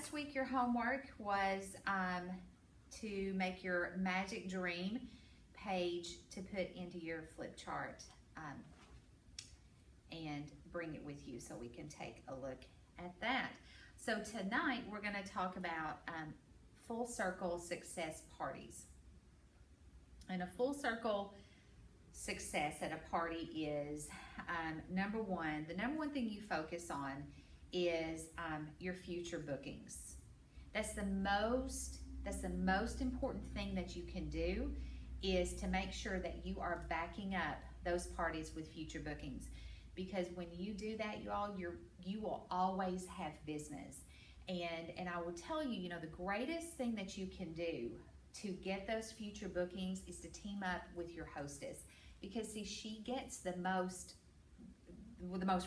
last week your homework was to make your magic dream page to put into your flip chart and bring it with you so we can take a look at that. So tonight we're going to talk about full circle success parties. And a full circle success at a party is the number one thing you focus on is your future bookings. That's the most important thing that you can do, is to make sure that you are backing up those parties with future bookings. Because when you do that, you will always have business. And I will tell you, the greatest thing that you can do to get those future bookings is to team up with your hostess. Because see, she gets the most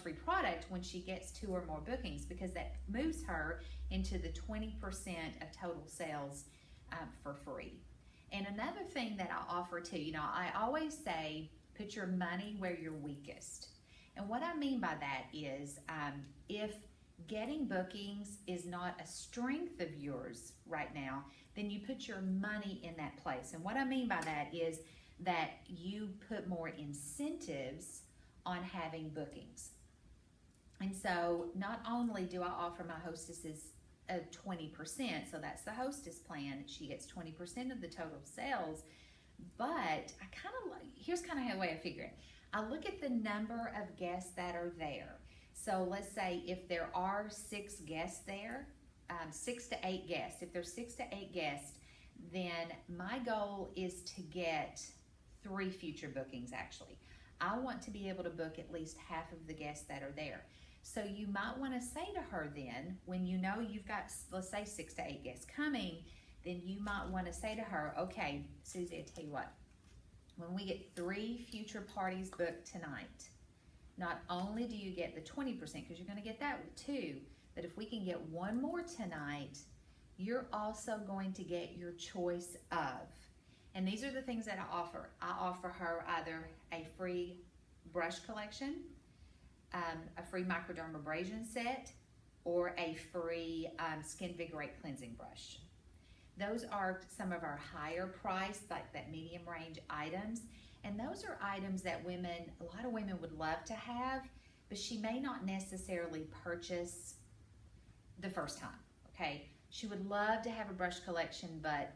free product when she gets 2 or more bookings, because that moves her into the 20% of total sales for free. And another thing that I offer too, I always say, put your money where you're weakest. And what I mean by that is, if getting bookings is not a strength of yours right now, then you put your money in that place. And what I mean by that is that you put more incentives on having bookings. And so not only do I offer my hostesses a 20%, so that's the hostess plan, she gets 20% of the total sales, but here's kind of the way I figure it. I look at the number of guests that are there. So let's say if there are 6 guests there, 6 to 8 guests. If there's 6 to 8 guests, then my goal is to get 3 future bookings actually. I want to be able to book at least half of the guests that are there. So you might want to say to her then, when you know you've got, let's say 6 to 8 guests coming, then you might want to say to her, okay, Susie, I tell you what, when we get 3 future parties booked tonight, not only do you get the 20%, because you're going to get that with 2, but if we can get 1 more tonight, you're also going to get your choice of. And these are the things that I offer. I offer her either a free brush collection, a free microdermabrasion set, or a free Skin Vigorate cleansing brush. Those are some of our higher priced, like that medium range items. And those are items that a lot of women would love to have, but she may not necessarily purchase the first time, okay? She would love to have a brush collection, but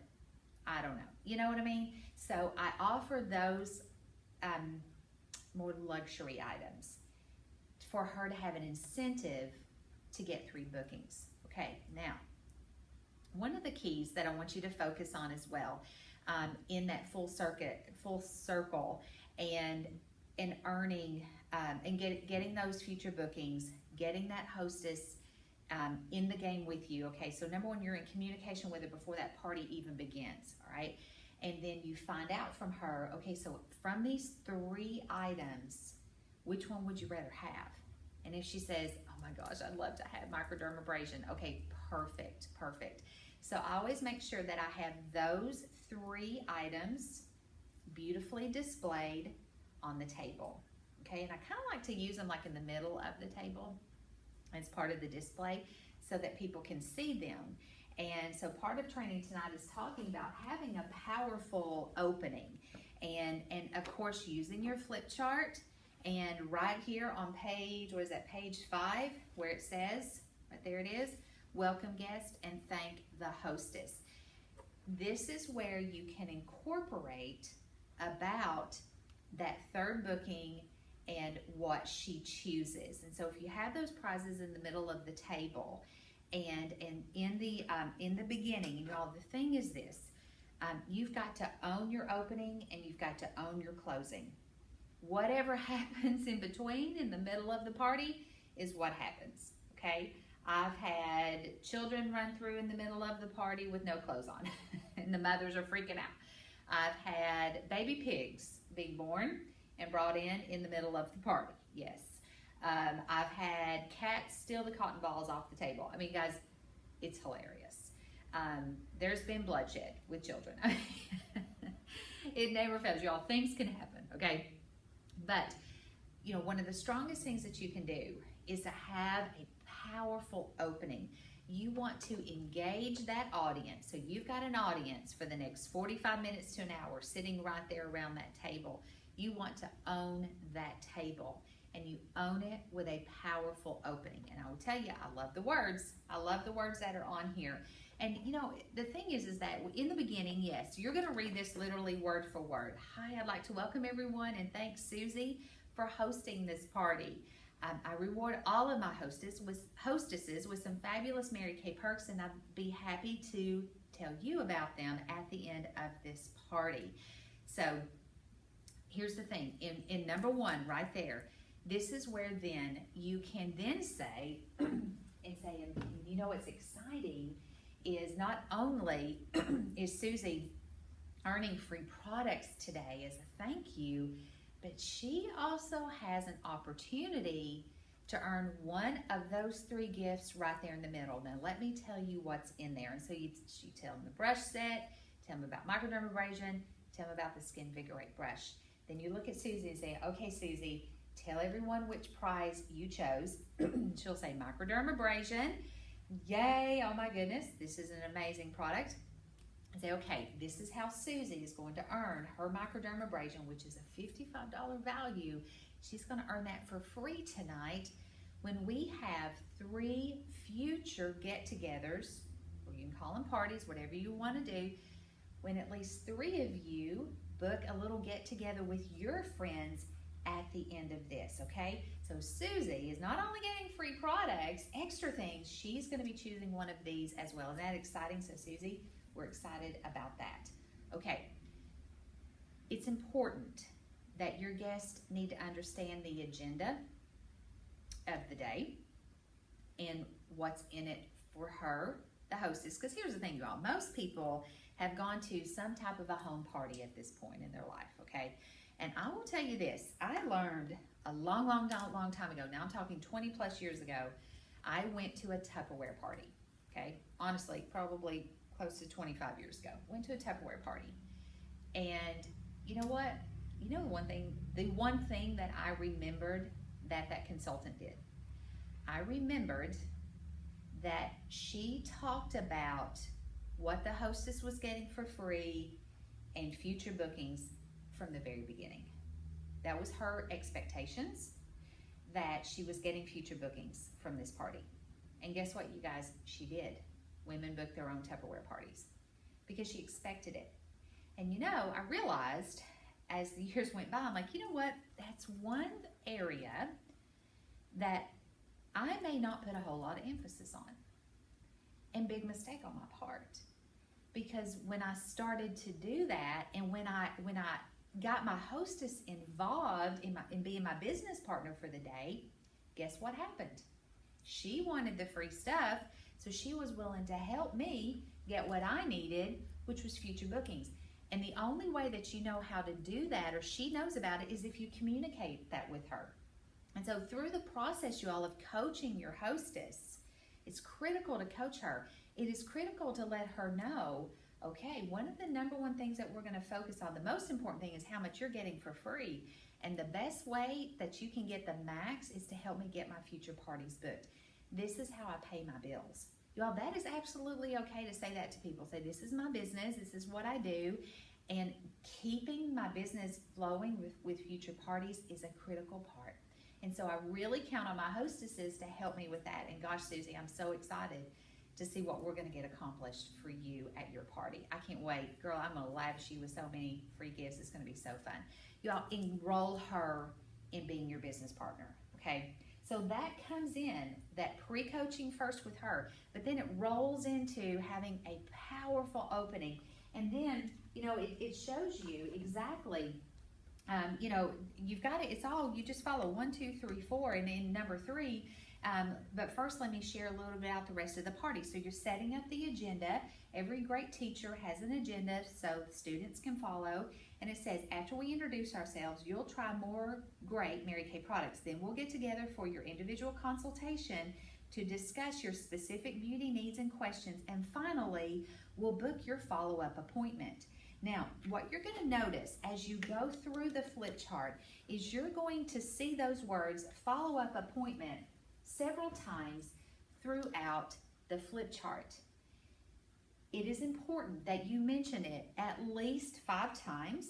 I don't know. You know what I mean? So I offer those more luxury items for her to have an incentive to get 3 bookings. Okay, now, one of the keys that I want you to focus on as well in that full circle and earning and getting those future bookings, getting that hostess in the game with you. Okay, so number 1, you're in communication with her before that party even begins, all right? And then you find out from her, okay, so from these 3 items, which one would you rather have? And if she says, oh my gosh, I'd love to have microdermabrasion, okay, perfect. So I always make sure that I have those 3 items beautifully displayed on the table, okay? And I kind of like to use them like in the middle of the table as part of the display so that people can see them. And so part of training tonight is talking about having a powerful opening and of course using your flip chart. And right here on page 5, where it says, right there it is, welcome guest and thank the hostess. This is where you can incorporate about that 3rd booking and what she chooses. And so if you have those prizes in the middle of the table and in the beginning, the thing is this, you've got to own your opening and you've got to own your closing. Whatever happens in between, in the middle of the party, is what happens, okay? I've had children run through in the middle of the party with no clothes on, and the mothers are freaking out. I've had baby pigs being born and brought in the middle of the party, yes. I've had cats steal the cotton balls off the table. I mean, guys, it's hilarious. There's been bloodshed with children. It never fails, y'all. Things can happen, okay? But, one of the strongest things that you can do is to have a powerful opening. You want to engage that audience. So you've got an audience for the next 45 minutes to an hour sitting right there around that table. You want to own that table, and you own it with a powerful opening. And I will tell you, I love the words. I love the words that are on here. And you know, the thing is that in the beginning, yes, you're going to read this literally word for word. Hi, I'd like to welcome everyone and thank Susie for hosting this party. I reward all of my hostesses with some fabulous Mary Kay perks, and I'd be happy to tell you about them at the end of this party. So here's the thing, in number one right there, this is where then you can then say, and you know what's exciting is not only is Susie earning free products today as a thank you, but she also has an opportunity to earn one of those 3 gifts right there in the middle. Now, let me tell you what's in there. And so you tell them the brush set, tell them about microdermabrasion, tell them about the Skin Vigorate brush. Then you look at Susie and say, okay, Susie, tell everyone which prize you chose. She'll say microdermabrasion. Yay, oh my goodness, this is an amazing product. And say, okay, this is how Susie is going to earn her microdermabrasion, which is a $55 value. She's going to earn that for free tonight when we have 3 future get-togethers, or you can call them parties, whatever you want to do, when at least 3 of you book a little get-together with your friends at the end of this, okay? So Susie is not only getting free products, extra things, she's going to be choosing one of these as well. Isn't that exciting? So Susie, we're excited about that. Okay, it's important that your guests need to understand the agenda of the day and what's in it for her, the hostess. Because here's the thing, y'all, most people have gone to some type of a home party at this point in their life, okay? And I will tell you this, I learned a long time ago, now I'm talking 20 plus years ago, I went to a Tupperware party, okay? Honestly, probably close to 25 years ago, went to a Tupperware party. And you know what? You know the one thing that I remembered that consultant did? I remembered that she talked about what the hostess was getting for free and future bookings from the very beginning. That was her expectations, that she was getting future bookings from this party. And guess what, you guys? She did. Women book their own Tupperware parties because she expected it. And you know, I realized as the years went by, I'm like, you know what? That's one area that I may not put a whole lot of emphasis on. And big mistake on my part. Because when I started to do that, and when I got my hostess involved in being my business partner for the day, guess what happened? She wanted the free stuff, so she was willing to help me get what I needed, which was future bookings. And the only way that you know how to do that, or she knows about it, is if you communicate that with her. And so through the process, you all, of coaching your hostess, it's critical to coach her. It is critical to let her know, okay, one of the number one things that we're going to focus on, the most important thing, is how much you're getting for free. And the best way that you can get the max is to help me get my future parties booked. This is how I pay my bills. Y'all, that is absolutely okay to say that to people. Say, this is my business, this is what I do, and keeping my business flowing with future parties is a critical part. And so I really count on my hostesses to help me with that. And gosh, Susie, I'm so excited to see what we're going to get accomplished for you at your party. I can't wait. Girl, I'm going to lavish you with so many free gifts. It's going to be so fun. Y'all, enroll her in being your business partner, okay? So that comes in, that pre-coaching first with her, but then it rolls into having a powerful opening. And then, you know, it shows you exactly, you know, you've got it, it's all, you just follow 1, 2, 3, 4, and then number 3. But first, let me share a little bit about the rest of the party. So you're setting up the agenda. Every great teacher has an agenda so the students can follow. And it says, after we introduce ourselves, you'll try more great Mary Kay products. Then we'll get together for your individual consultation to discuss your specific beauty needs and questions. And finally, we'll book your follow-up appointment. Now, what you're going to notice as you go through the flip chart is you're going to see those words, follow-up appointment, several times throughout the flip chart, it is important that you mention it at least 5 times.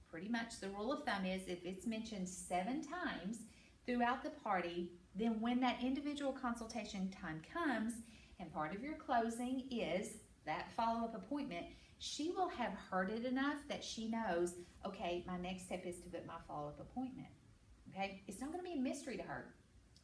Pretty much the rule of thumb is if it's mentioned 7 times throughout the party, then when that individual consultation time comes and part of your closing is that follow-up appointment, she will have heard it enough that she knows, okay, my next step is to book my follow-up appointment. Okay, it's not going to be a mystery to her.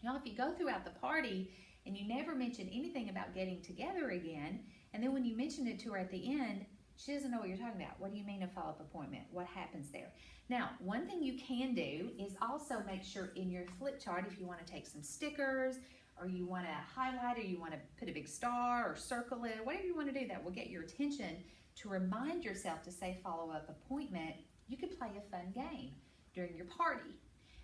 You know, if you go throughout the party and you never mention anything about getting together again, and then when you mention it to her at the end, she doesn't know what you're talking about. What do you mean a follow-up appointment? What happens there? Now, one thing you can do is also make sure in your flip chart, if you want to take some stickers, or you want to highlight, or you want to put a big star or circle it, whatever you want to do that will get your attention to remind yourself to say follow-up appointment, you could play a fun game during your party.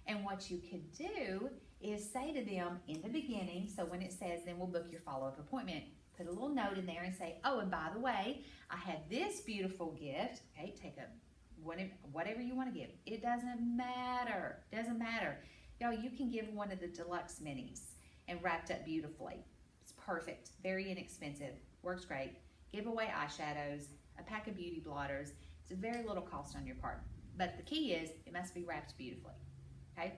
And what you could do is say to them in the beginning, so when it says, then we'll book your follow-up appointment, put a little note in there and say, oh, and by the way, I had this beautiful gift. Okay, take a whatever you want to give. It doesn't matter. Doesn't matter. Y'all, you can give one of the deluxe minis and wrapped up beautifully. It's perfect. Very inexpensive. Works great. Give away eyeshadows, a pack of beauty blotters. It's a very little cost on your part. But the key is it must be wrapped beautifully. Okay?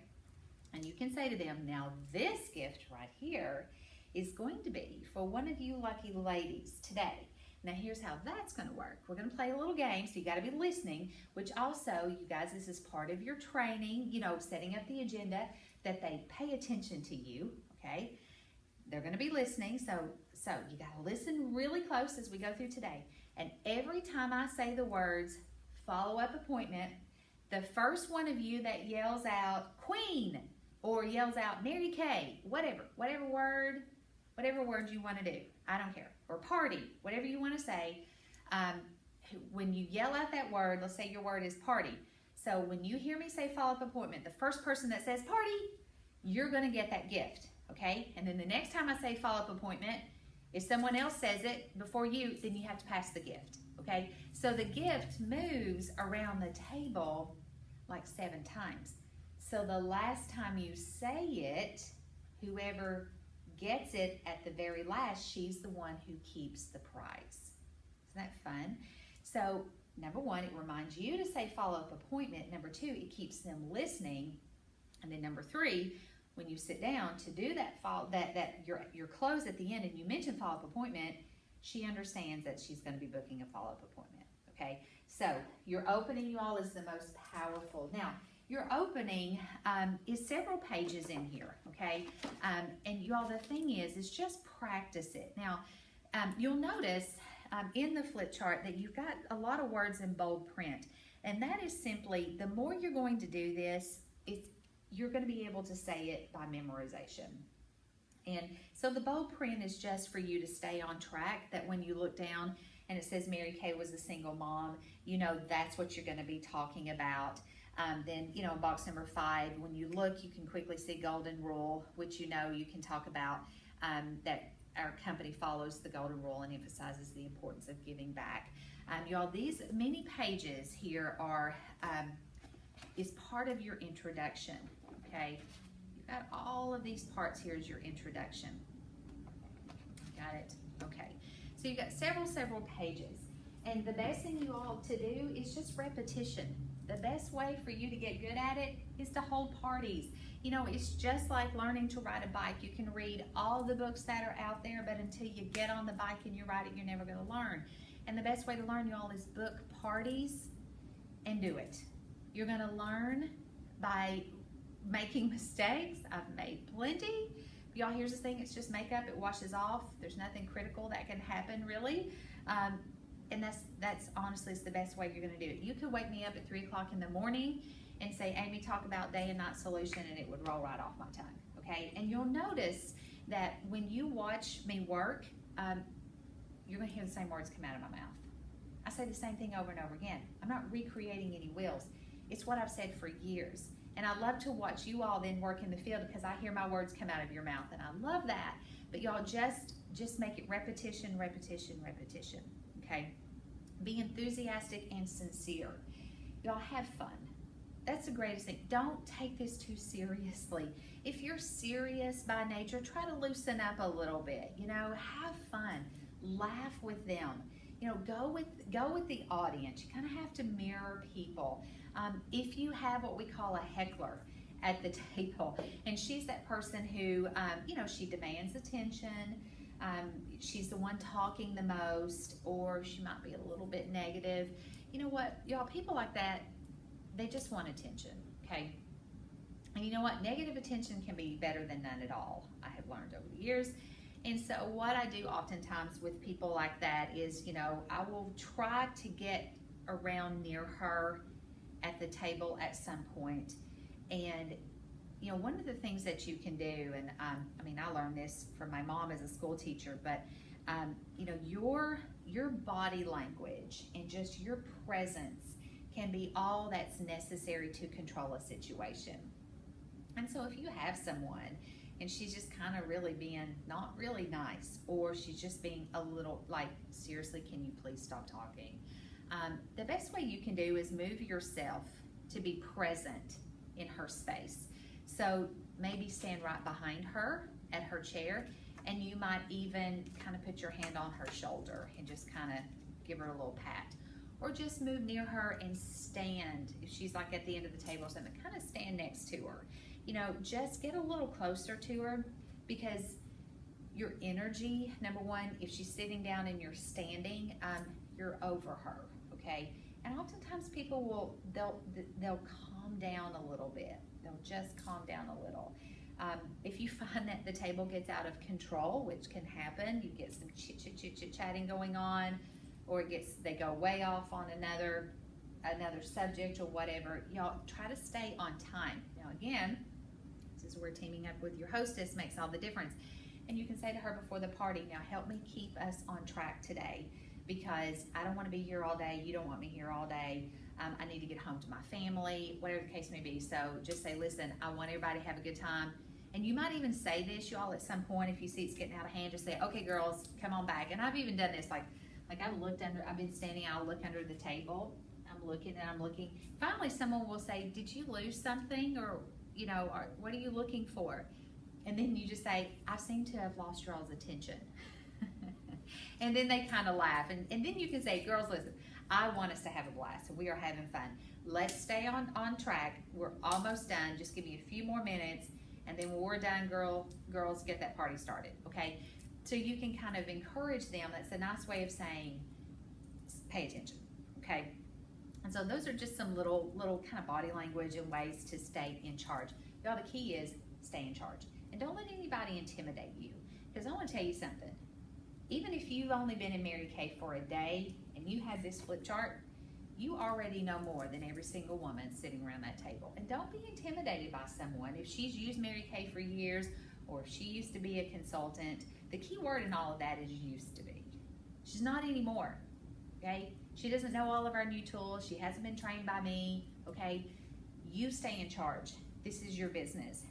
And you can say to them, now this gift right here is going to be for one of you lucky ladies today. Now here's how that's going to work. We're going to play a little game, so you got to be listening, which also, you guys, this is part of your training, you know, setting up the agenda, that they pay attention to you, okay? They're going to be listening, so you got to listen really close as we go through today. And every time I say the words follow-up appointment, the first one of you that yells out Queen or yells out Mary Kay, whatever word you want to do, I don't care, or party, whatever you want to say, when you yell out that word, let's say your word is party. So when you hear me say follow-up appointment, the first person that says party, you're going to get that gift, okay? And then the next time I say follow-up appointment, if someone else says it before you, then you have to pass the gift, okay? So the gift moves around the table like 7 times. So the last time you say it, whoever gets it at the very last, she's the one who keeps the prize. Isn't that fun? So number 1, it reminds you to say follow-up appointment. Number 2, it keeps them listening. And then number 3, when you sit down to do that your close at the end and you mention follow-up appointment, she understands that she's going to be booking a follow-up appointment. Okay, so your opening, you all, is the most powerful. Now, your opening is several pages in here, okay? And you all, the thing is just practice it. Now, you'll notice in the flip chart that you've got a lot of words in bold print. And that is simply, the more you're going to do this, you're going to be able to say it by memorization. And so the bold print is just for you to stay on track, that when you look down and it says Mary Kay was a single mom, you know that's what you're going to be talking about. Then, you know, in box number 5, when you look, you can quickly see golden rule, which you know you can talk about that our company follows the golden rule and emphasizes the importance of giving back. Y'all, these many pages here are is part of your introduction, okay? You've got all of these parts here as your introduction. Got it? Okay. So you've got several pages. And the best thing you all to do is just repetition. The best way for you to get good at it is to hold parties. You know, it's just like learning to ride a bike. You can read all the books that are out there, but until you get on the bike and you ride it, you're never going to learn. And the best way to learn, y'all, is book parties and do it. You're going to learn by making mistakes. I've made plenty. Y'all, here's the thing. It's just makeup. It washes off. There's nothing critical that can happen, really. And that's honestly, it's the best way you're going to do it. You could wake me up at 3 o'clock in the morning and say, Amy, talk about day and night solution, and it would roll right off my tongue, okay? And you'll notice that when you watch me work, you're going to hear the same words come out of my mouth. I say the same thing over and over again. I'm not recreating any wheels. It's what I've said for years. And I love to watch you all then work in the field because I hear my words come out of your mouth, and I love that. But y'all, just make it repetition, repetition, repetition, okay? Be enthusiastic and sincere. Y'all, have fun. that's the greatest thing. Don't take this too seriously. If you're serious by nature, try to loosen up a little bit. You know, have fun, laugh with them. You know, go with the audience. You kind of have to mirror people. If you have what we call a heckler at the table, and she's that person who, you know, she demands attention. She's the one talking the most, or she might be a little bit negative. You know what, y'all, people like that, they just want attention, okay? And you know what, negative attention can be better than none at all, I have learned over the years. And so what I do oftentimes with people like that is, you know, I will try to get around near her at the table at some point. And you know, one of the things that you can do, and I mean, I learned this from my mom as a school teacher, but you know, your body language and just your presence can be all that's necessary to control a situation. And so if you have someone and she's just kind of really being not really nice, or she's just being a little like, seriously, can you please stop talking? The best way you can do is move yourself to be present in her space. So maybe stand right behind her at her chair, and you might even kind of put your hand on her shoulder and just kind of give her a little pat. Or just move near her and stand. If she's like at the end of the table or something, kind of stand next to her. You know, just get a little closer to her, because your energy, number one, if she's sitting down and you're standing, you're over her, okay? And oftentimes people they'll calm down a little bit. They'll just calm down a little. If you find that the table gets out of control, which can happen, you get some chit-chatting going on, or they go way off on another subject or whatever, y'all try to stay on time. Now again, this is where teaming up with your hostess makes all the difference. And you can say to her before the party, now help me keep us on track today, because I don't want to be here all day, you don't want me here all day. I need to get home to my family, whatever the case may be. So just say, listen, I want everybody to have a good time. And you might even say this, y'all, at some point, if you see it's getting out of hand, just say, okay, girls, come on back. And I've even done this, like I've been standing, I'll look under the table. I'm looking and I'm looking. Finally, someone will say, did you lose something? Or, you know, or what are you looking for? And then you just say, I seem to have lost y'all's attention. And then they kind of laugh. And then you can say, girls, listen, I want us to have a blast. We are having fun. Let's stay on track. We're almost done. Just give me a few more minutes. And then when we're done, girls, get that party started, okay? So you can kind of encourage them. That's a nice way of saying, pay attention, okay? And so those are just some little kind of body language and ways to stay in charge. Y'all, the key is stay in charge. And don't let anybody intimidate you. Because I want to tell you something. Even if you've only been in Mary Kay for a day and you have this flip chart, you already know more than every single woman sitting around that table. And don't be intimidated by someone. If she's used Mary Kay for years, or if she used to be a consultant, the key word in all of that is used to be. She's not anymore, okay? She doesn't know all of our new tools. She hasn't been trained by me, okay? You stay in charge. This is your business.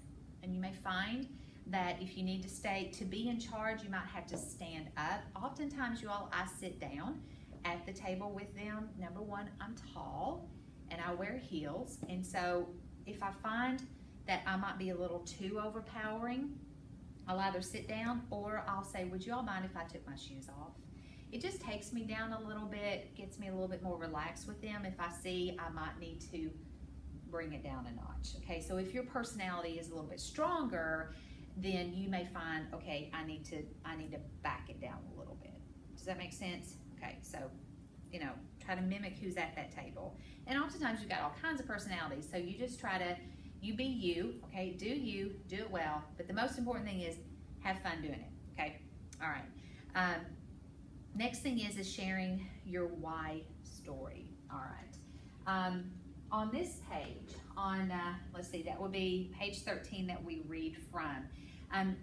And you may find that if you need to be in charge, you might have to stand up. Oftentimes, I sit down at the table with them. Number one, I'm tall and I wear heels. And so if I find that I might be a little too overpowering, I'll either sit down or I'll say, would you all mind if I took my shoes off? It just takes me down a little bit, gets me a little bit more relaxed with them if I see I might need to bring it down a notch. Okay, so if your personality is a little bit stronger, then you may find, okay, I need to back it down a little bit. Does that make sense? Okay, so, you know, try to mimic who's at that table. And oftentimes you've got all kinds of personalities, so you just try to, you be you, okay, do it well, but the most important thing is have fun doing it, okay? All right. Next thing is sharing your why story, all right. On this page, let's see, that would be page 13 that we read from.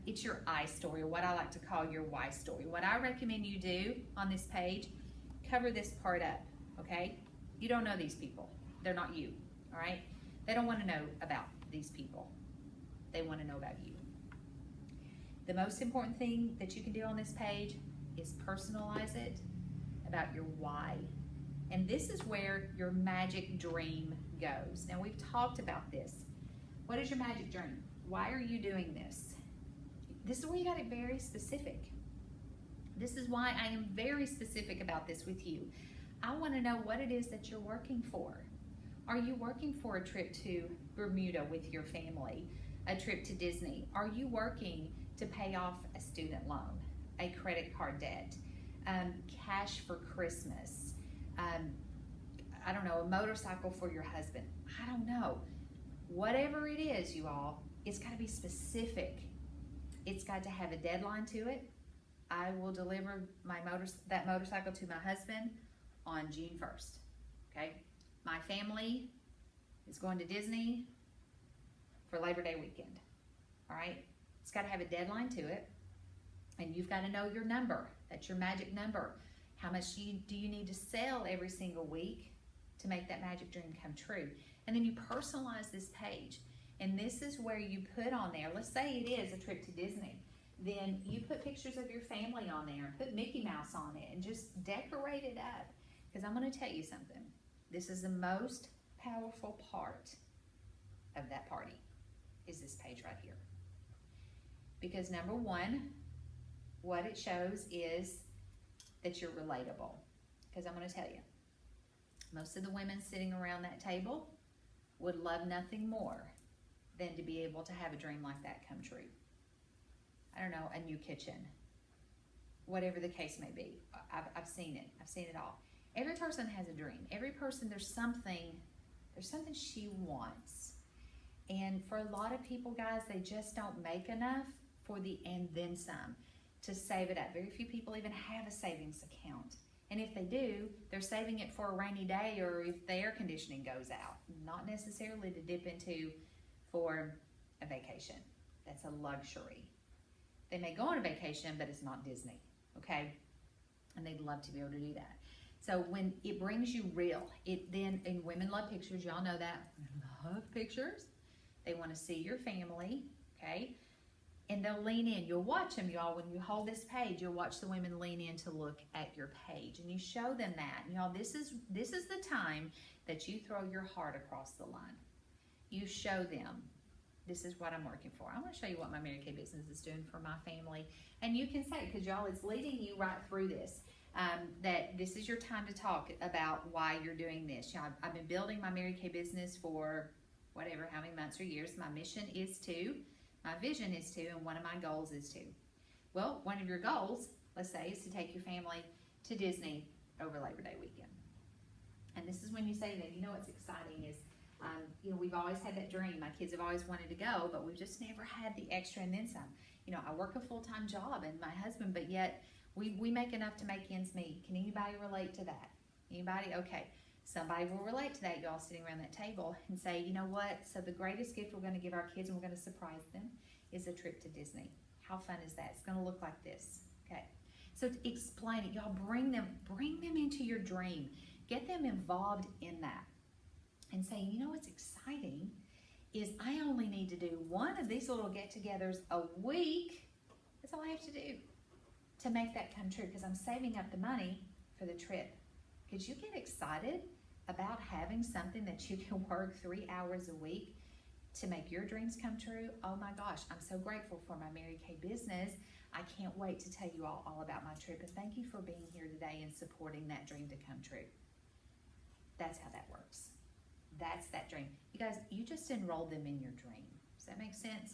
It's your I story, or what I like to call your why story. What I recommend you do on this page, cover this part up, okay? You don't know these people. They're not you, all right? They don't want to know about these people. They want to know about you. The most important thing that you can do on this page is personalize it about your why. And this is where your magic dream goes. Now, we've talked about this. What is your magic dream? Why are you doing this? This is where you got it very specific. This is why I am very specific about this with you. I want to know what it is that you're working for. Are you working for a trip to Bermuda with your family? A trip to Disney? Are you working to pay off a student loan, a credit card debt, cash for Christmas, I don't know, a motorcycle for your husband? I don't know. Whatever it is, you all, it's got to be specific. It's got to have a deadline to it. I will deliver that motorcycle to my husband on June 1st, okay? My family is going to Disney for Labor Day weekend, all right? It's got to have a deadline to it, and you've got to know your number. That's your magic number. How much do you need to sell every single week to make that magic dream come true? And then you personalize this page, and this is where you put on there, let's say it is a trip to Disney, then you put pictures of your family on there, put Mickey Mouse on it, and just decorate it up. Because I'm going to tell you something. This is the most powerful part of that party, is this page right here. Because number one, what it shows is that you're relatable. Because I'm going to tell you, most of the women sitting around that table would love nothing more than to be able to have a dream like that come true. I don't know, a new kitchen, whatever the case may be. I've seen it. I've seen it all. Every person has a dream. Every person, there's something she wants. And for a lot of people, guys, they just don't make enough for the and then some to save it up. Very few people even have a savings account. And if they do, they're saving it for a rainy day or if the air conditioning goes out. Not necessarily to dip into for a vacation. That's a luxury. They may go on a vacation, but it's not Disney, okay? And they'd love to be able to do that. So when it brings you real, and women love pictures, y'all know that. Love pictures. They want to see your family, okay? And they'll lean in. You'll watch them, y'all. When you hold this page, you'll watch the women lean in to look at your page. And you show them that. And y'all, this is the time that you throw your heart across the line. You show them, this is what I'm working for. I want to show you what my Mary Kay business is doing for my family. And you can say, because y'all, it's leading you right through this, that this is your time to talk about why you're doing this. You know, I've been building my Mary Kay business for whatever, how many months or years. My mission is to, my vision is to, and one of my goals is to. Well, one of your goals, let's say, is to take your family to Disney over Labor Day weekend. And this is when you say that, you know what's exciting is, you know, we've always had that dream. My kids have always wanted to go, but we've just never had the extra and then some. You know, I work a full-time job and my husband, but yet we make enough to make ends meet. Can anybody relate to that? Anybody? Okay. Somebody will relate to that, y'all sitting around that table and say, you know what? So the greatest gift we're going to give our kids and we're going to surprise them is a trip to Disney. How fun is that? It's going to look like this. Okay. So to explain it, y'all bring them into your dream. Get them involved in that. And say, you know what's exciting is I only need to do one of these little get-togethers a week. That's all I have to do to make that come true because I'm saving up the money for the trip. Because you get excited about having something that you can work 3 hours a week to make your dreams come true. Oh my gosh, I'm so grateful for my Mary Kay business. I can't wait to tell you all about my trip. And thank you for being here today and supporting that dream to come true. That's how that works. That's that dream. You guys, you just enrolled them in your dream. Does that make sense?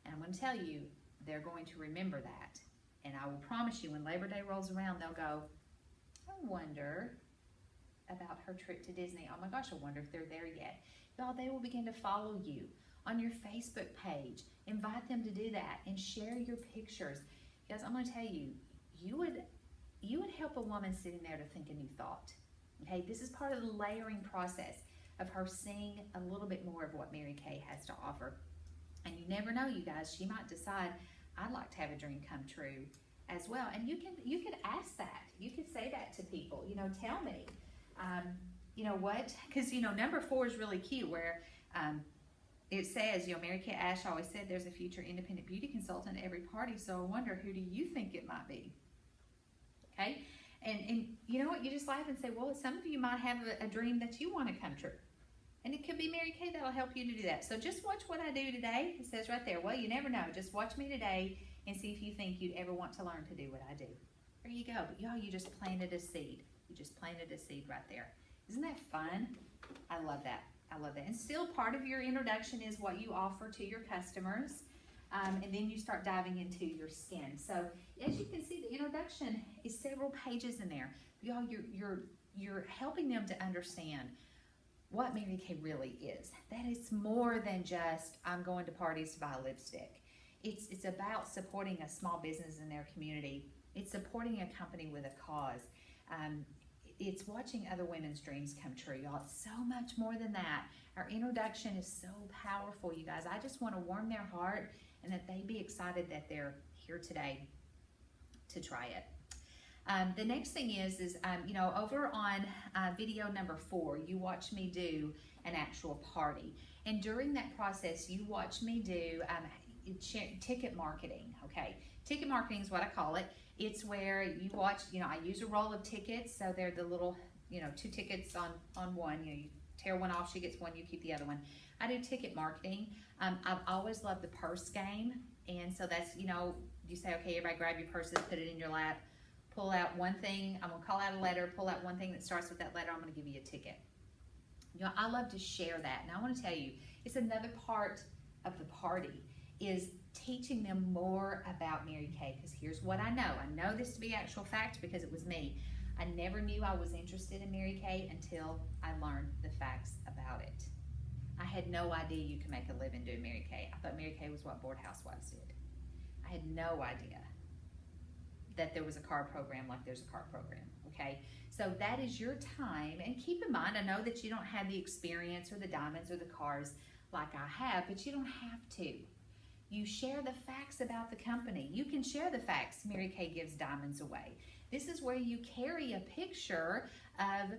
And I'm going to tell you, they're going to remember that. And I will promise you, when Labor Day rolls around, they'll go, I wonder about her trip to Disney. Oh my gosh, I wonder if they're there yet. Y'all, they will begin to follow you on your Facebook page. Invite them to do that and share your pictures. Guys, I'm going to tell you, you would help a woman sitting there to think a new thought. Okay, this is part of the layering process of her seeing a little bit more of what Mary Kay has to offer. And you never know, you guys, she might decide, I'd like to have a dream come true as well. And you could ask that. You could say that to people, you know, tell me, you know what, because, you know, number 4 is really cute where it says, you know, Mary Kay Ash always said there's a future independent beauty consultant at every party, so I wonder, who do you think it might be? Okay, And you know what? You just laugh and say, well, some of you might have a dream that you want to come true. And it could be Mary Kay that'll help you to do that. So just watch what I do today. It says right there, well, you never know. Just watch me today and see if you think you'd ever want to learn to do what I do. There you go. But y'all, you just planted a seed. You just planted a seed right there. Isn't that fun? I love that. I love that. And still part of your introduction is what you offer to your customers. And then you start diving into your skin. So as you can see, the introduction is several pages in there. Y'all, you're helping them to understand what Mary Kay really is. That is more than just, I'm going to parties to buy lipstick. It's about supporting a small business in their community. It's supporting a company with a cause. It's watching other women's dreams come true, y'all. It's so much more than that. Our introduction is so powerful, you guys. I just want to warm their heart and that they be excited that they're here today to try it. The next thing is you know, over on video number 4, you watch me do an actual party. And during that process, you watch me do ticket marketing, okay? Ticket marketing is what I call it. It's where you watch, you know, I use a roll of tickets. So they're the little, you know, 2 tickets on one. You know, you tear one off, she gets one, you keep the other one. I do ticket marketing. I've always loved the purse game. And so that's, you know, you say, okay, everybody grab your purses, put it in your lap, pull out one thing. I'm going to call out a letter, pull out one thing that starts with that letter. I'm going to give you a ticket. You know, I love to share that. And I want to tell you, it's another part of the party is teaching them more about Mary Kay. Because here's what I know. I know this to be actual fact because it was me. I never knew I was interested in Mary Kay until I learned the facts about it. I had no idea you could make a living doing Mary Kay. I thought Mary Kay was what board housewives did. I had no idea that there was a card program like there's a card program, okay? So that is your time, and keep in mind, I know that you don't have the experience or the diamonds or the cards like I have, but you don't have to. You share the facts about the company. You can share the facts. Mary Kay gives diamonds away. This is where you carry a picture of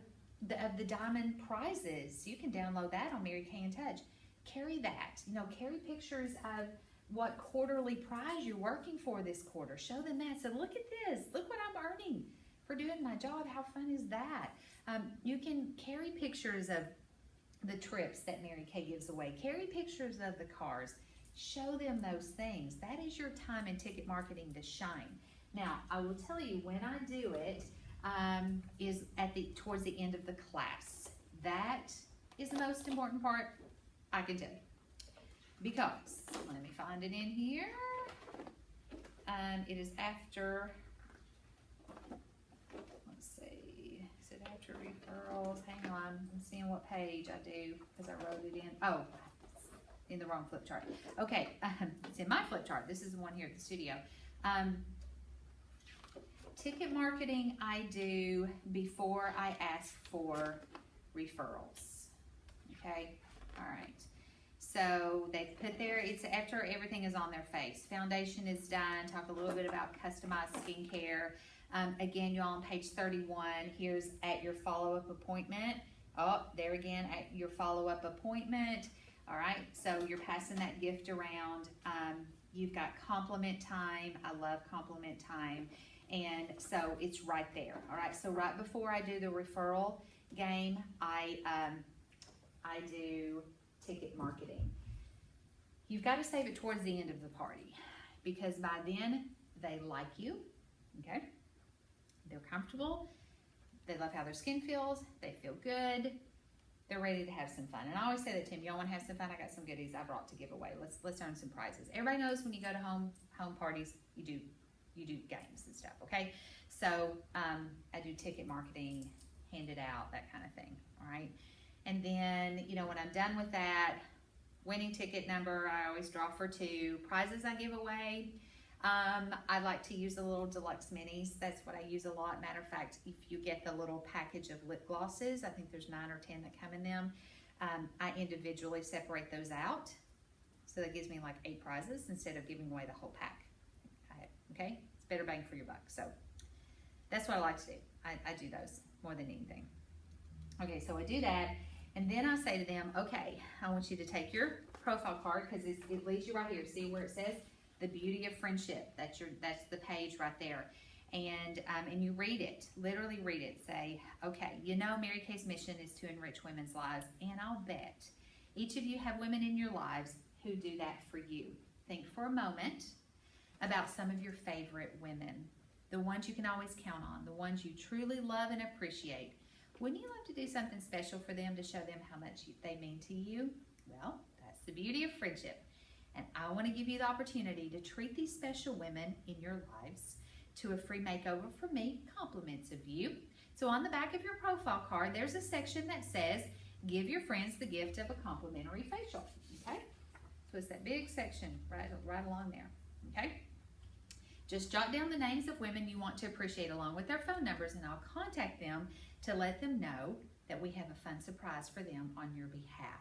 the diamond prizes. You can download that on Mary Kay in Touch. Carry that. You know, carry pictures of what quarterly prize you're working for this quarter. Show them that. So look at this. Look what I'm earning for doing my job. How fun is that? You can carry pictures of the trips that Mary Kay gives away. Carry pictures of the cars. Show them those things. That is your time in ticket marketing to shine. Now, I will tell you when I do it is towards the end of the class. That is the most important part, I can tell you. Because, let me find it in here. It is after, let's see, is it after referrals? Hang on, I'm seeing what page I do because I wrote it in. Oh, in the wrong flip chart. Okay, it's in my flip chart. This is the one here at the studio. Ticket marketing I do before I ask for referrals. Okay, all right. So they put there, it's after everything is on their face. Foundation is done. Talk a little bit about customized skincare. Again, y'all on page 31, here's at your follow-up appointment. Oh, there again, at your follow-up appointment. All right, so you're passing that gift around. You've got compliment time. I love compliment time. And so it's right there. All right, so right before I do the referral game, I do ticket marketing. You've got to save it towards the end of the party because by then they like you, okay? They're comfortable. They love how their skin feels. They feel good. They're ready to have some fun. And I always say that to them, y'all want to have some fun? I got some goodies I brought to give away. Let's earn some prizes. Everybody knows when you go to home parties, you do games and stuff, okay? So I do ticket marketing, hand it out, that kind of thing, all right? And then, you know, when I'm done with that, winning ticket number, I always draw for 2. Prizes I give away, I like to use the little deluxe minis. That's what I use a lot. Matter of fact, if you get the little package of lip glosses, I think there's 9 or 10 that come in them, I individually separate those out. So that gives me like 8 prizes instead of giving away the whole pack. Okay, it's better bang for your buck. So that's what I like to do. I do those more than anything. Okay, so I do that, and then I say to them, okay, I want you to take your profile card because it leads you right here. See where it says the beauty of friendship? That's the page right there. and you read it, literally read it. Say, okay, you know Mary Kay's mission is to enrich women's lives, and I'll bet each of you have women in your lives who do that for you. Think for a moment about some of your favorite women, the ones you can always count on, the ones you truly love and appreciate. Wouldn't you love to do something special for them to show them how much they mean to you? Well, that's the beauty of friendship. And I want to give you the opportunity to treat these special women in your lives to a free makeover from me, compliments of you. So on the back of your profile card, there's a section that says, give your friends the gift of a complimentary facial, okay? So it's that big section right along there, okay? Just jot down the names of women you want to appreciate along with their phone numbers, and I'll contact them to let them know that we have a fun surprise for them on your behalf.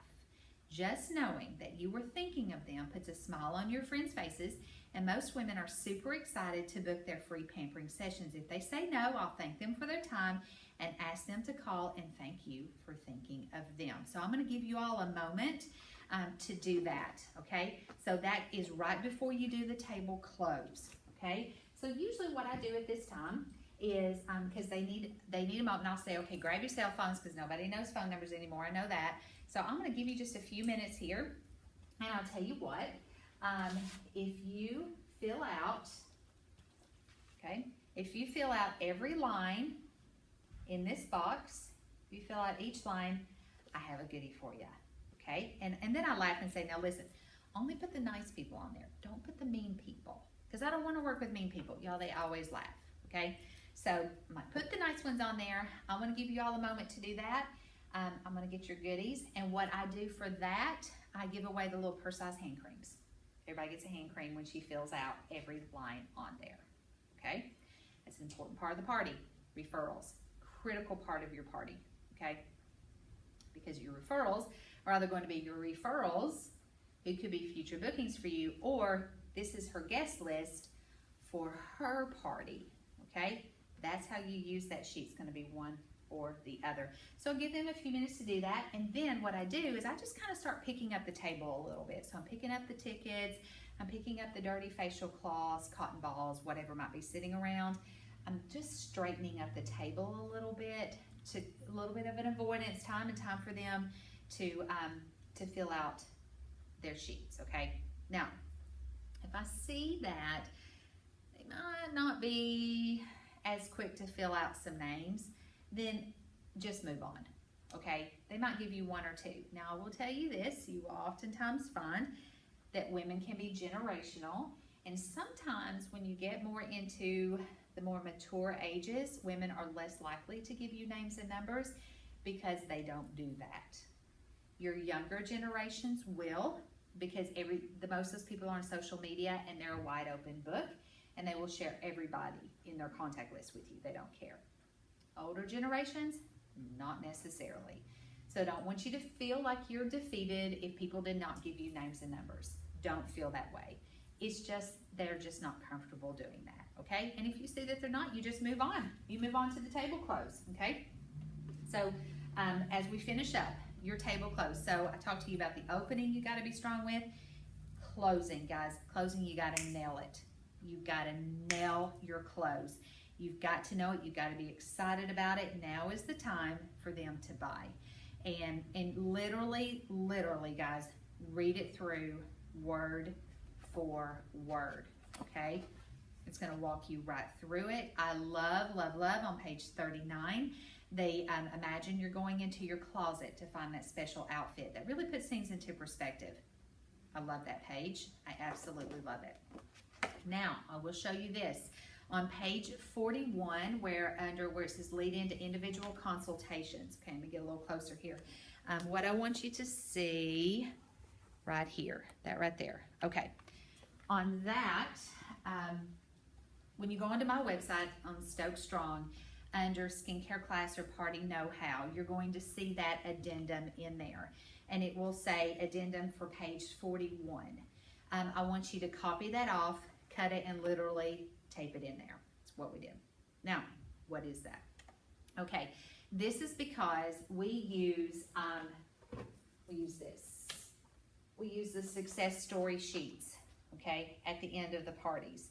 Just knowing that you were thinking of them puts a smile on your friends' faces, and most women are super excited to book their free pampering sessions. If they say no, I'll thank them for their time and ask them to call and thank you for thinking of them. So I'm going to give you all a moment to do that, okay? So that is right before you do the table close, okay? So usually what I do at this time is, because they need a moment, I'll say, okay, grab your cell phones, because nobody knows phone numbers anymore, I know that. So I'm going to give you just a few minutes here, and I'll tell you what, if you fill out, okay, if you fill out every line in this box, if you fill out each line, I have a goodie for you, okay? And then I laugh and say, now listen, only put the nice people on there. Don't put the mean people, because I don't want to work with mean people. Y'all, they always laugh, okay? So I'm going to put the nice ones on there. I'm going to give you all a moment to do that. I'm going to get your goodies, and what I do for that, I give away the little purse-size hand creams. Everybody gets a hand cream when she fills out every line on there, okay? That's an important part of the party. Referrals, critical part of your party, okay? Because your referrals are either going to be your referrals, who could be future bookings for you, or this is her guest list for her party, okay? That's how you use that sheet. It's going to be one or the other. So give them a few minutes to do that, and then what I do is I just kind of start picking up the table a little bit. So I'm picking up the tickets, I'm picking up the dirty facial cloths, cotton balls, whatever might be sitting around. I'm just straightening up the table a little bit, to a little bit of an avoidance time, and time for them to fill out their sheets, okay? Now, if I see that they might not be as quick to fill out some names, then just move on, okay? They might give you one or two. Now, I will tell you this, you will oftentimes find that women can be generational, and sometimes when you get more into the more mature ages, women are less likely to give you names and numbers because they don't do that. Your younger generations will, because the most of those people are on social media and they're a wide open book, and they will share everybody in their contact list with you. They don't care. Older generations, not necessarily. So don't want you to feel like you're defeated if people did not give you names and numbers. Don't feel that way. It's just, they're just not comfortable doing that, okay? And if you see that they're not, you just move on. You move on to the table close, okay? So as we finish up, your table close. So I talked to you about the opening you gotta be strong with. Closing, guys, closing, you gotta nail it. You've gotta nail your close. You've got to know it. You've got to be excited about it. Now is the time for them to buy. And literally, guys, read it through word for word, okay? It's going to walk you right through it. I love on page 39. They imagine you're going into your closet to find that special outfit. That really puts things into perspective. I love that page. I absolutely love it. Now, I will show you this. On page 41, where it says lead into individual consultations. Okay, let me get a little closer here. What I want you to see right here, that right there. Okay, on that, when you go onto my website on Stoke Strong, under skincare class or party know-how, you're going to see that addendum in there. And it will say addendum for page 41. I want you to copy that off, cut it, and literally tape it in there. That's what we did. Now, what is that? Okay, this is because we use this. We use the success story sheets, okay, at the end of the parties.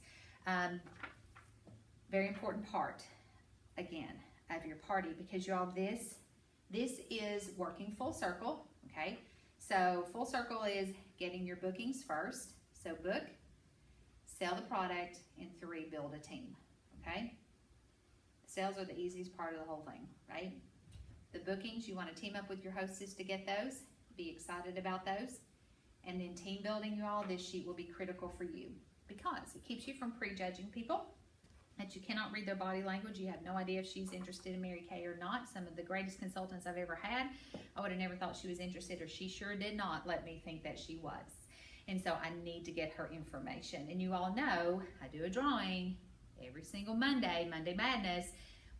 Very important part, again, of your party, because y'all, this is working full circle, okay? So full circle is getting your bookings first. So book, sell the product, and 3, build a team, okay? Sales are the easiest part of the whole thing, right? The bookings, you want to team up with your hostess to get those. Be excited about those. And then team building, you all, this sheet will be critical for you because it keeps you from prejudging people, that you cannot read their body language. You have no idea if she's interested in Mary Kay or not. Some of the greatest consultants I've ever had, I would have never thought she was interested, or she sure did not let me think that she was. And so I need to get her information. And you all know I do a drawing every single Monday, Monday Madness.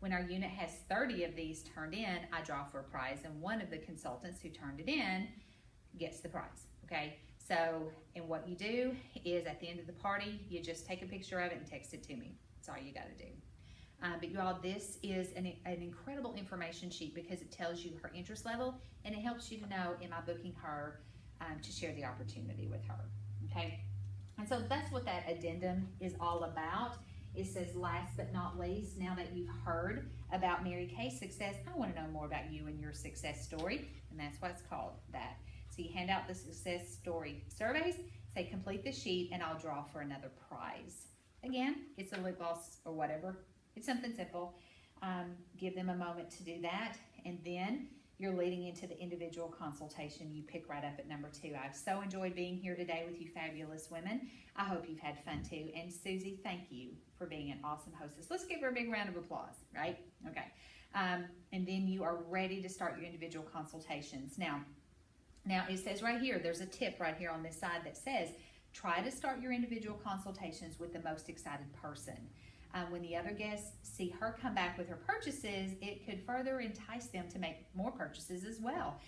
When our unit has 30 of these turned in, I draw for a prize, and one of the consultants who turned it in gets the prize, okay? So, and what you do is at the end of the party, you just take a picture of it and text it to me. That's all you got to do. But you all, this is an incredible information sheet because it tells you her interest level, and it helps you to know, am I booking her to share the opportunity with her, okay? And so that's what that addendum is all about. It says, last but not least, now that you've heard about Mary Kay's success, I want to know more about you and your success story, and that's why it's called that. So you hand out the success story surveys, say complete the sheet, and I'll draw for another prize. Again, it's a lip gloss or whatever. It's something simple. Give them a moment to do that, and then you're leading into the individual consultation. You pick right up at number 2. I've so enjoyed being here today with you fabulous women. I hope you've had fun too. And Susie, thank you for being an awesome hostess. Let's give her a big round of applause, right? Okay. And then you are ready to start your individual consultations. Now it says right here, there's a tip right here on this side that says, try to start your individual consultations with the most excited person. When the other guests see her come back with her purchases, it could further entice them to make more purchases as well.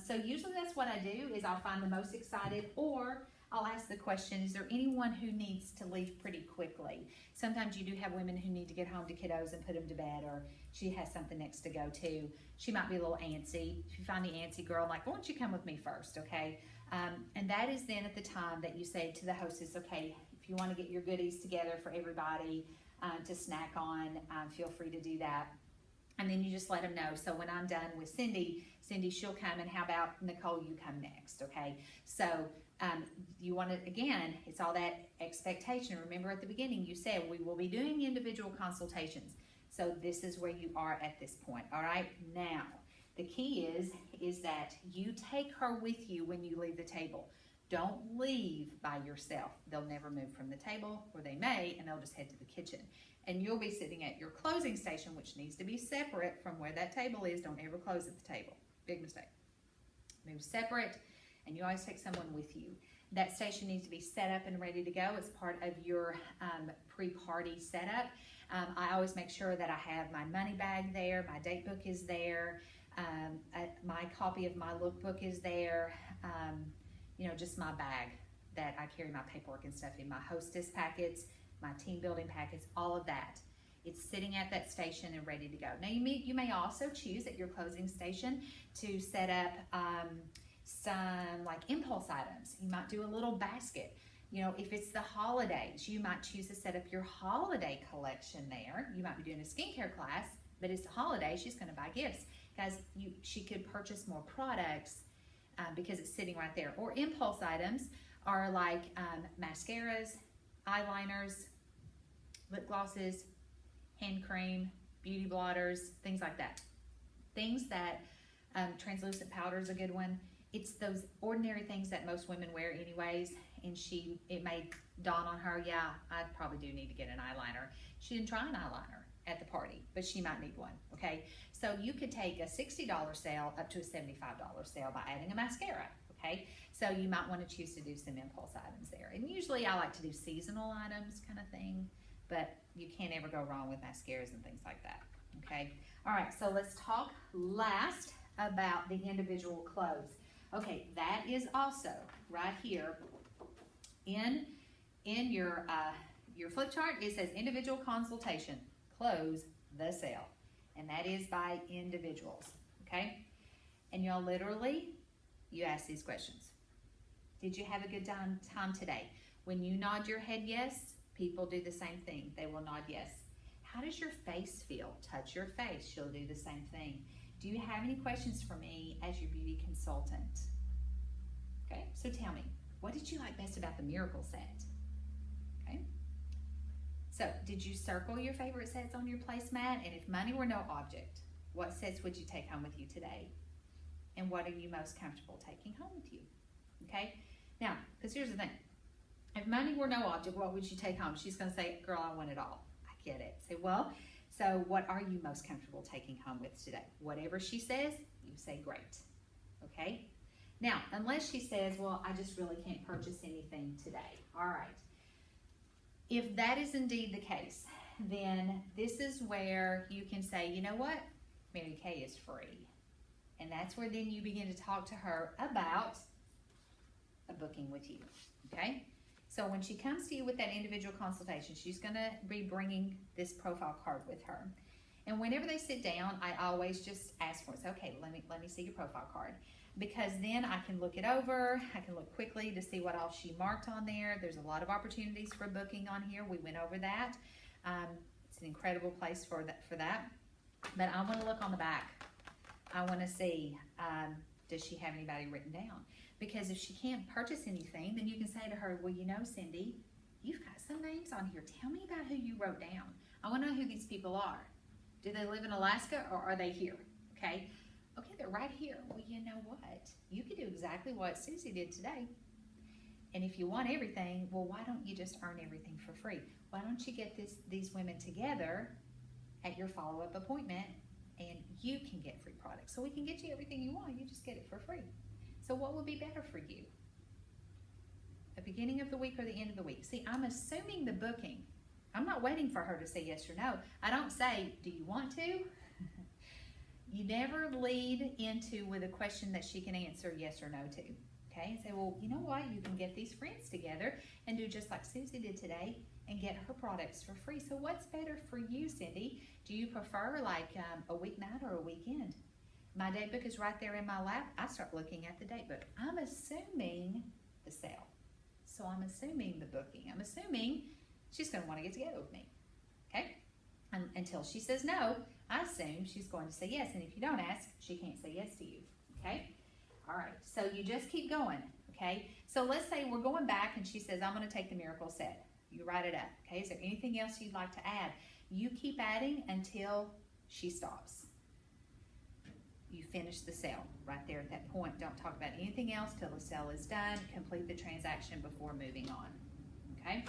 So usually that's what I do, is I'll find the most excited, or I'll ask the question, is there anyone who needs to leave pretty quickly? Sometimes you do have women who need to get home to kiddos and put them to bed, or she has something next to go to. She might be a little antsy. If you find the antsy girl, like, why don't you come with me first, okay? And that is then at the time that you say to the hostess, okay, if you want to get your goodies together for everybody, to snack on, feel free to do that. And then you just let them know. So when I'm done with Cindy, she'll come, and how about Nicole, you come next, okay? So you want to, again, it's all that expectation. Remember at the beginning, you said we will be doing individual consultations. So this is where you are at this point, all right? Now, the key is that you take her with you when you leave the table. Don't leave by yourself. They'll never move from the table, or they may, and they'll just head to the kitchen. And you'll be sitting at your closing station, which needs to be separate from where that table is. Don't ever close at the table. Big mistake. Move separate, and you always take someone with you. That station needs to be set up and ready to go. It's part of your pre-party setup. I always make sure that I have my money bag there, my date book is there, my copy of my lookbook is there, you know, just my bag that I carry my paperwork and stuff in, my hostess packets, my team building packets, all of that. It's sitting at that station and ready to go. Now you may also choose at your closing station to set up some like impulse items. You might do a little basket. You know, if it's the holidays, you might choose to set up your holiday collection there. You might be doing a skincare class, but it's the holiday, she's gonna buy gifts. Guys, she could purchase more products because it's sitting right there. Or impulse items are like mascaras, eyeliners, lip glosses, hand cream, beauty blotters, things like that. Things that, translucent powder is a good one. It's those ordinary things that most women wear anyways, and it may dawn on her, yeah, I probably do need to get an eyeliner. She didn't try an eyeliner at the party, but she might need one, okay? So you could take a $60 sale up to a $75 sale by adding a mascara, okay? So you might want to choose to do some impulse items there. And usually I like to do seasonal items kind of thing, but you can't ever go wrong with mascaras and things like that, okay? All right, so let's talk last about the individual clothes. Okay, that is also right here in your flip chart. It says individual consultation, close the sale, and that is by individuals, okay? And y'all literally, you ask these questions. Did you have a good time today? When you nod your head yes, people do the same thing. They will nod yes. How does your face feel? Touch your face. She'll do the same thing. Do you have any questions for me as your beauty consultant? Okay, so tell me, what did you like best about the miracle set? Okay, so did you circle your favorite sets on your placemat? And if money were no object, what sets would you take home with you today? And what are you most comfortable taking home with you? Okay, now, because here's the thing. If money were no object, what would you take home? She's going to say, girl, I want it all. I get it. Say, well, so what are you most comfortable taking home with today? Whatever she says, you say great. Okay? Now, unless she says, well, I just really can't purchase anything today. All right. If that is indeed the case, then this is where you can say, you know what? Mary Kay is free. And that's where then you begin to talk to her about a booking with you. Okay? So when she comes to you with that individual consultation, she's going to be bringing this profile card with her. And whenever they sit down, I always just ask for it. So, okay, let me see your profile card. Because then I can look it over. I can look quickly to see what all she marked on there. There's a lot of opportunities for booking on here. We went over that. It's an incredible place for that. But I want to look on the back. I want to see, does she have anybody written down? Because if she can't purchase anything, then you can say to her, well, you know, Cindy, you've got some names on here. Tell me about who you wrote down. I want to know who these people are. Do they live in Alaska or are they here? Okay. Okay, they're right here. Well, you know what? You could do exactly what Susie did today. And if you want everything, well, why don't you just earn everything for free? Why don't you get these women together at your follow-up appointment and you can get free products. So we can get you everything you want. You just get it for free. So what would be better for you? The beginning of the week or the end of the week? See, I'm assuming the booking. I'm not waiting for her to say yes or no. I don't say, do you want to? You never lead into with a question that she can answer yes or no to. Okay, and say, well, you know what? You can get these friends together and do just like Susie did today and get her products for free. So what's better for you, Cindy? Do you prefer like a weeknight or a weekend? My date book is right there in my lap. I start looking at the date book. I'm assuming the sale. So I'm assuming the booking. I'm assuming she's going to want to get together with me. Okay? Until she says no, I assume she's going to say yes. And if you don't ask, she can't say yes to you. Okay? All right. So you just keep going. Okay? So let's say we're going back and she says, I'm going to take the miracle set. You write it up. Okay? Is there anything else you'd like to add? You keep adding until she stops. You finish the sale right there at that point. Don't talk about anything else till the sale is done. Complete the transaction before moving on. Okay?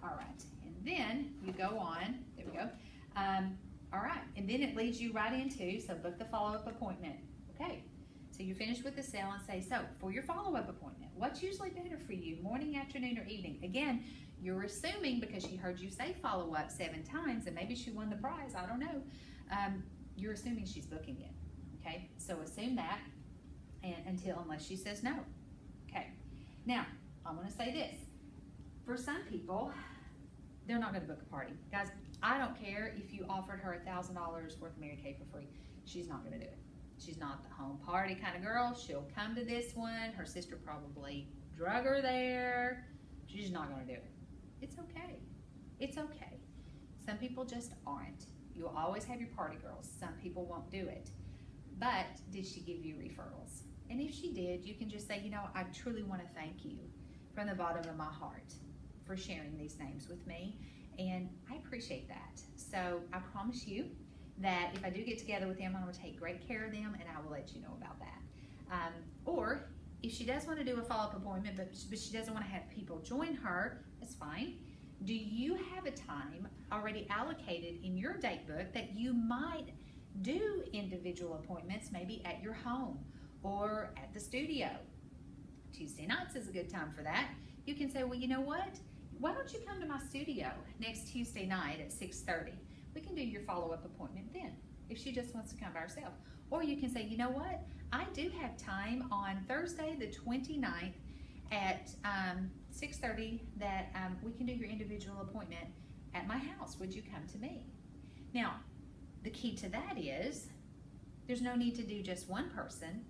All right. And then you go on. There we go. All right. And then it leads you right into, so book the follow-up appointment. Okay. So you finish with the sale and say, so for your follow-up appointment, what's usually better for you, morning, afternoon, or evening? Again, you're assuming because she heard you say follow-up 7 times and maybe she won the prize. I don't know. You're assuming she's booking it. Okay, so assume that and unless she says no. Okay, now I want to say this. For some people, they're not going to book a party. Guys, I don't care if you offered her $1,000 worth of Mary Kay for free. She's not going to do it. She's not the home party kind of girl. She'll come to this one. Her sister probably drug her there. She's not going to do it. It's okay. It's okay. Some people just aren't. You'll always have your party girls. Some people won't do it. But did she give you referrals? And if she did, you can just say, you know, I truly want to thank you from the bottom of my heart for sharing these names with me. And I appreciate that. So I promise you that if I do get together with them, I'm going to take great care of them and I will let you know about that. Or if she does want to do a follow-up appointment, but she doesn't want to have people join her, that's fine. Do you have a time already allocated in your date book that you might do individual appointments, maybe at your home or at the studio? Tuesday nights is a good time for that. You can say, well, you know what? Why don't you come to my studio next Tuesday night at 6:30? We can do your follow-up appointment then, if she just wants to come by herself. Or you can say, you know what? I do have time on Thursday the 29th at 6:30 that we can do your individual appointment at my house. Would you come to me? Now, the key to that is there's no need to do just one person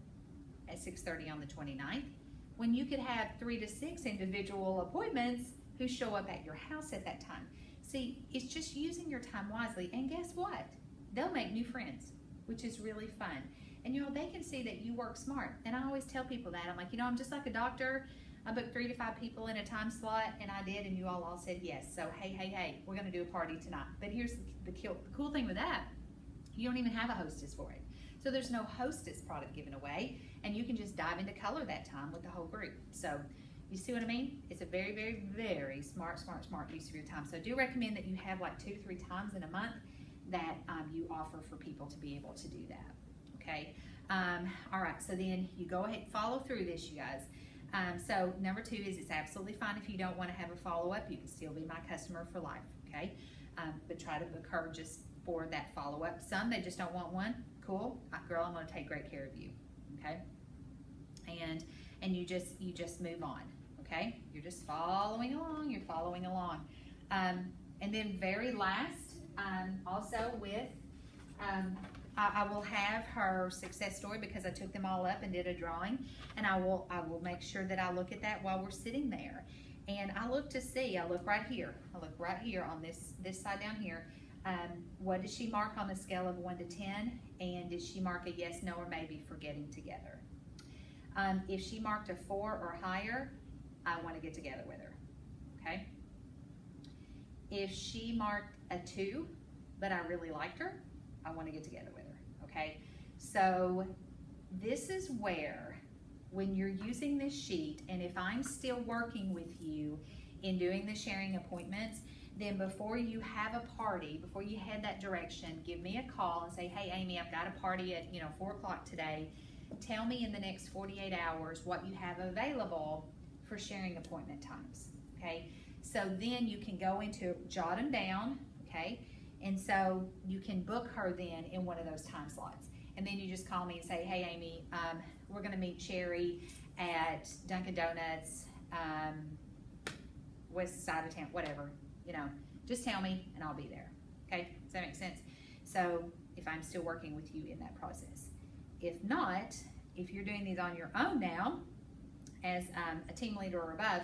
at 6:30 on the 29th when you could have 3 to 6 individual appointments who show up at your house at that time. See, it's just using your time wisely. And guess what? They'll make new friends, which is really fun. And they can see that you work smart. And I always tell people that. I'm like, I'm just like a doctor. I booked 3 to 5 people in a time slot, and I did, and you all said yes. So hey, we're going to do a party tonight. But here's the cool thing with that. You don't even have a hostess for it. So there's no hostess product given away, and you can just dive into color that time with the whole group. So you see what I mean? It's a very, very, very smart use of your time. So I do recommend that you have like 2 to 3 times in a month that you offer for people to be able to do that. Okay. All right. So then you go ahead and follow through this, you guys. So number 2 is it's absolutely fine if you don't want to have a follow-up. You can still be my customer for life. Okay. But try to book her just for that follow-up. Some, they just don't want one. Cool. Girl, I'm going to take great care of you. Okay. And you just move on. Okay. You're just following along. You're following along. And then very last, also with, I will have her success story because I took them all up and did a drawing, and I will make sure that I look at that while we're sitting there. And I look to see, I look right here on this side down here. What did she mark on the scale of 1 to 10? And did she mark a yes, no, or maybe for getting together? If she marked a 4 or higher, I want to get together with her. Okay. If she marked a 2, but I really liked her, I want to get together with her. Okay. So this is where, when you're using this sheet, and if I'm still working with you in doing the sharing appointments, then before you have a party, before you head that direction, give me a call and say, hey, Amy, I've got a party at 4 o'clock today. Tell me in the next 48 hours what you have available for sharing appointment times. Okay. So then you can go into, jot them down. Okay. And so you can book her then in one of those time slots. And then you just call me and say, hey, Amy, we're going to meet Sherry at Dunkin' Donuts, west side of town, whatever. Just tell me and I'll be there. Okay, does that make sense? So if I'm still working with you in that process. If not, if you're doing these on your own now, as a team leader or above,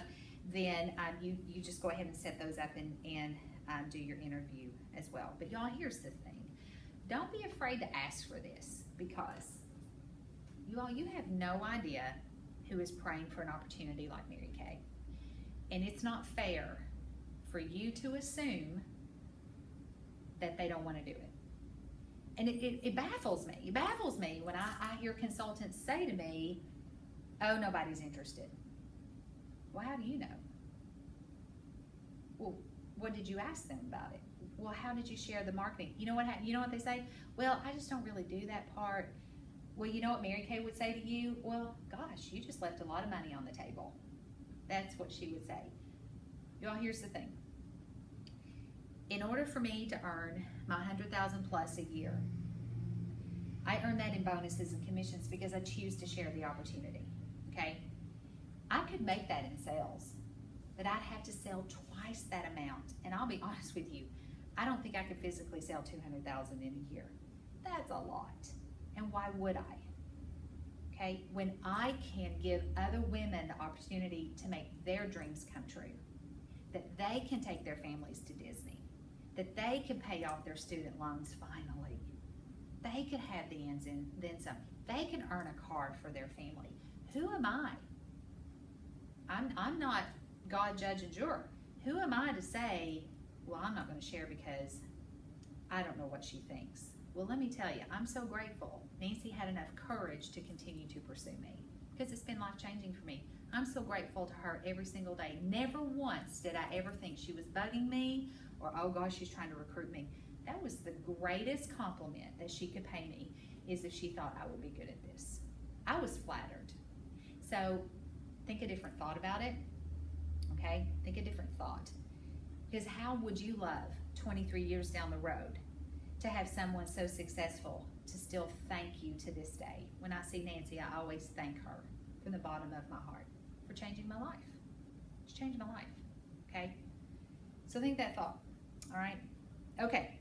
then you just go ahead and set those up and do your interview as well. But y'all, here's the thing. Don't be afraid to ask for this, because you have no idea who is praying for an opportunity like Mary Kay. And it's not fair for you to assume that they don't want to do it. And it baffles me. It baffles me when I hear consultants say to me, oh, nobody's interested. Well, how do you know? Well, what did you ask them about it? Well, how did you share the marketing? You know what they say? Well, I just don't really do that part. Well, you know what Mary Kay would say to you? Well, gosh, you just left a lot of money on the table. That's what she would say. Y'all, here's the thing. In order for me to earn my $100,000 plus a year, I earn that in bonuses and commissions because I choose to share the opportunity. Okay? I could make that in sales, but I'd have to sell twice that amount. And I'll be honest with you, I don't think I could physically sell $200,000 in a year. That's a lot. And why would I? Okay? When I can give other women the opportunity to make their dreams come true, that they can take their families to Disney, that they can pay off their student loans finally, they could have the ends and then some, they can earn a car for their family. Who am I? I'm not God, judge, and juror. Who am I to say, well, I'm not going to share because I don't know what she thinks? Well, let me tell you, I'm so grateful Nancy had enough courage to continue to pursue me, because it's been life-changing for me. I'm so grateful to her every single day. Never once did I ever think she was bugging me or, oh gosh, she's trying to recruit me. That was the greatest compliment that she could pay me, is if she thought I would be good at this. I was flattered. So think a different thought about it, okay? Think a different thought. Because how would you love 23 years down the road to have someone so successful to still thank you to this day? When I see Nancy, I always thank her from the bottom of my heart for changing my life. It's changed my life, okay? So think that thought, all right? Okay,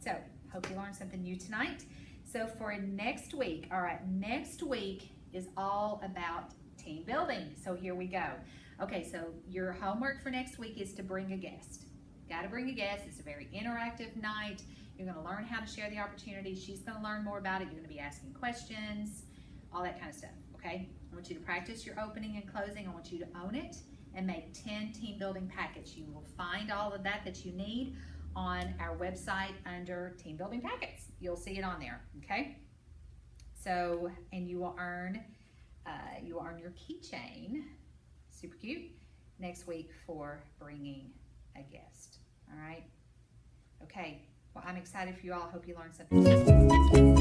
so hope you learned something new tonight. So for next week, all right, next week is all about team building. So here we go. Okay, so your homework for next week is to bring a guest, Got to bring a guest. It's a very interactive night. You're going to learn how to share the opportunity. She's going to learn more about it. You're going to be asking questions, all that kind of stuff, okay? I want you to practice your opening and closing. I want you to own it and make 10 team building packets. You will find all of that you need on our website under team building packets. You'll see it on there, okay? So, and you will earn your keychain, super cute, next week for bringing a guest, all right? Okay, well, I'm excited for you all. I hope you learned something.